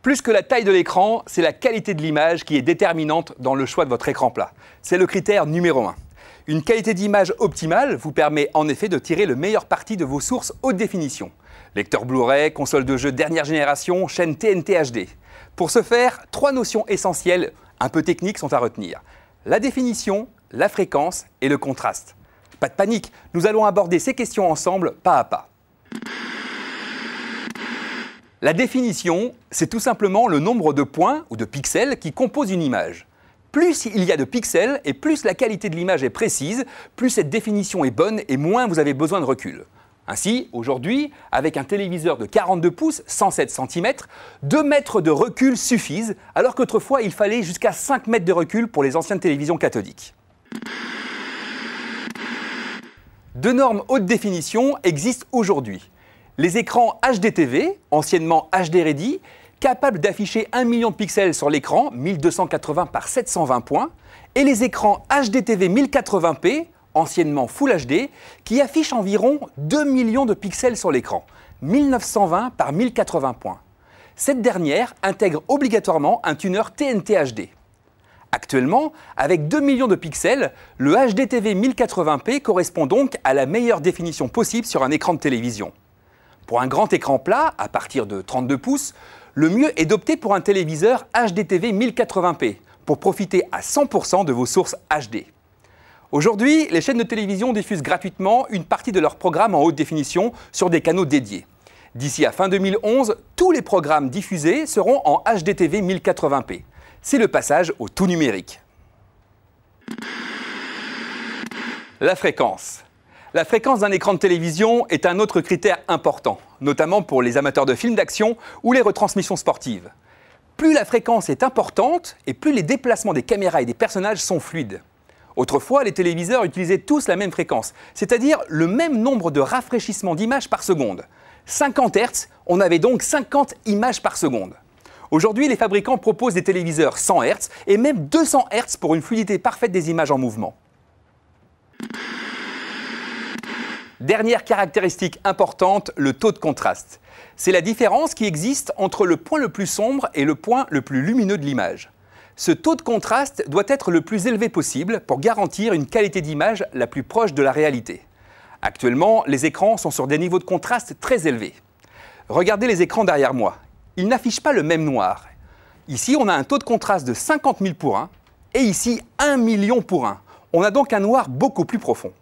Plus que la taille de l'écran, c'est la qualité de l'image qui est déterminante dans le choix de votre écran plat. C'est le critère numéro 1. Une qualité d'image optimale vous permet en effet de tirer le meilleur parti de vos sources haute définition. Lecteur Blu-ray, console de jeu dernière génération, chaîne TNT HD. Pour ce faire, 3 notions essentielles, un peu techniques, sont à retenir. La définition, la fréquence et le contraste. Pas de panique, nous allons aborder ces questions ensemble pas à pas. La définition, c'est tout simplement le nombre de points ou de pixels qui composent une image. Plus il y a de pixels et plus la qualité de l'image est précise, plus cette définition est bonne et moins vous avez besoin de recul. Ainsi, aujourd'hui, avec un téléviseur de 42 pouces, 107 cm, 2 mètres de recul suffisent, alors qu'autrefois il fallait jusqu'à 5 mètres de recul pour les anciennes télévisions cathodiques. 2 normes haute définition existent aujourd'hui. Les écrans HDTV, anciennement HD Ready, capables d'afficher 1 million de pixels sur l'écran, 1280 par 720 points, et les écrans HDTV 1080p, anciennement Full HD, qui affichent environ 2 millions de pixels sur l'écran, 1920 par 1080 points. Cette dernière intègre obligatoirement un tuner TNT HD. Actuellement, avec 2 millions de pixels, le HDTV 1080p correspond donc à la meilleure définition possible sur un écran de télévision. Pour un grand écran plat, à partir de 32 pouces, le mieux est d'opter pour un téléviseur HDTV 1080p pour profiter à 100% de vos sources HD. Aujourd'hui, les chaînes de télévision diffusent gratuitement une partie de leurs programmes en haute définition sur des canaux dédiés. D'ici à fin 2011, tous les programmes diffusés seront en HDTV 1080p. C'est le passage au tout numérique. La fréquence. La fréquence d'un écran de télévision est un autre critère important, notamment pour les amateurs de films d'action ou les retransmissions sportives. Plus la fréquence est importante et plus les déplacements des caméras et des personnages sont fluides. Autrefois, les téléviseurs utilisaient tous la même fréquence, c'est-à-dire le même nombre de rafraîchissements d'images par seconde. 50 Hz, on avait donc 50 images par seconde. Aujourd'hui, les fabricants proposent des téléviseurs 100 Hz et même 200 Hz pour une fluidité parfaite des images en mouvement. Dernière caractéristique importante, le taux de contraste. C'est la différence qui existe entre le point le plus sombre et le point le plus lumineux de l'image. Ce taux de contraste doit être le plus élevé possible pour garantir une qualité d'image la plus proche de la réalité. Actuellement, les écrans sont sur des niveaux de contraste très élevés. Regardez les écrans derrière moi. Ils n'affichent pas le même noir. Ici, on a un taux de contraste de 50 000 pour 1 et ici 1 million pour 1. On a donc un noir beaucoup plus profond.